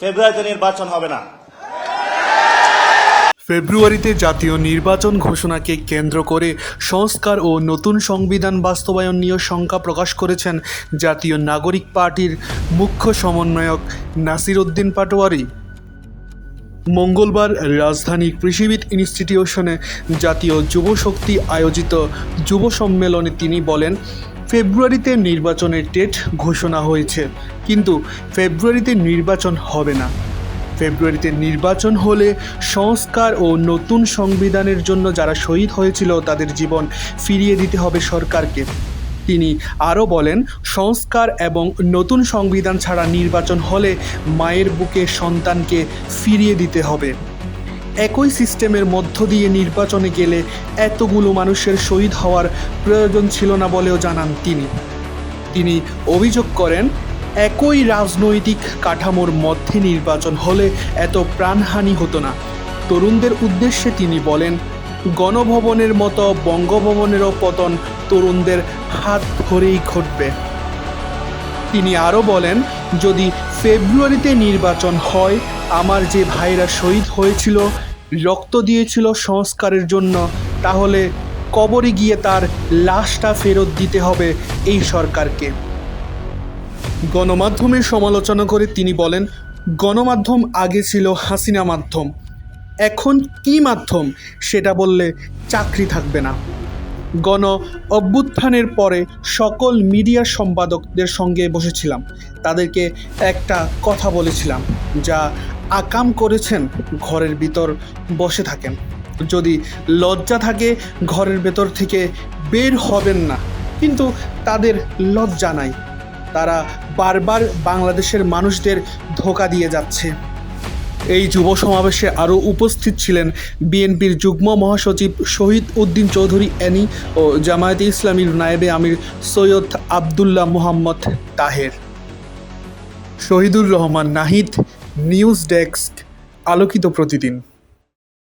ফেব্রুয়ারিতে নির্বাচন হবে না। ফেব্রুয়ারিতে জাতীয় নির্বাচন ঘোষণাকে কেন্দ্র করে সংস্কার ও নতুন সংবিধান বাস্তবায়ন নিয়ে শঙ্কা প্রকাশ করেছেন জাতীয় নাগরিক পার্টির মুখ্য সমন্বয়ক নাসির উদ্দিন পাটোয়ারি। মঙ্গলবার রাজধানীর কৃষিবিদ ইনস্টিটিউশনে জাতীয় যুব শক্তি আয়োজিত যুব সম্মেলনে তিনি বলেন, ফেব্রুয়ারিতে নির্বাচনের ডেট ঘোষণা হয়েছে, কিন্তু ফেব্রুয়ারিতে নির্বাচন হবে না। ফেব্রুয়ারিতে নির্বাচন হলে সংস্কার ও নতুন সংবিধানের জন্য যারা শহীদ হয়েছিল তাদের জীবন ফিরিয়ে দিতে হবে সরকারকে। তিনি আরও বলেন, সংস্কার এবং নতুন সংবিধান ছাড়া নির্বাচন হলে মায়ের বুকে সন্তানকে ফিরিয়ে দিতে হবে। একই সিস্টেমের মধ্য দিয়ে নির্বাচনে গেলে এতগুলো মানুষের শহীদ হওয়ার প্রয়োজন ছিল না বলেও জানান তিনি অভিযোগ করেন, একই রাজনৈতিক কাঠামোর মধ্যে নির্বাচন হলে এত প্রাণহানি হতো না। তরুণদের উদ্দেশ্যে তিনি বলেন, গণভবনের মতো বঙ্গভবনেরও পতন তরুণদের হাত ধরেই ঘটবে। তিনি আরও বলেন, যদি ফেব্রুয়ারিতে নির্বাচন হয়, আমার যে ভাইরা শহীদ হয়েছিল, রক্ত দিয়েছিল সংস্কারের জন্য, তাহলে কবরে গিয়ে তার লাশটা ফেরত দিতে হবে এই সরকারকে। গণমাধ্যমের সমালোচনা করে তিনি বলেন, গণমাধ্যম আগে ছিল হাসিনা মাধ্যম, এখন কি মাধ্যম সেটা বললে চাকরি থাকবে না। গণ অভ্যুত্থানের পরে সকল মিডিয়া সম্পাদকদের সঙ্গে বসেছিলাম, তাদেরকে একটা কথা বলেছিলাম, যা আকাম করেছেন ঘরের ভিতর বসে থাকেন, যদি লজ্জা থাকে ঘরের ভেতর থেকে বের হবেন না। কিন্তু তাদের লজ্জা নাই, তারা বারবার বাংলাদেশের মানুষদের ধোঁকা দিয়ে যাচ্ছে। এই যুব সমাবেশে আরও উপস্থিত ছিলেন বিএনপির যুগ্ম মহাসচিব শহীদ উদ্দিন চৌধুরী অ্যানি ও জামায়াতে ইসলামীর নায়েবে আমির সৈয়দ আবদুল্লাহ মোহাম্মদ তাহের। শহীদুর রহমান নাহিদ, নিউজ ডেস্ক, আলোকিত প্রতিদিন।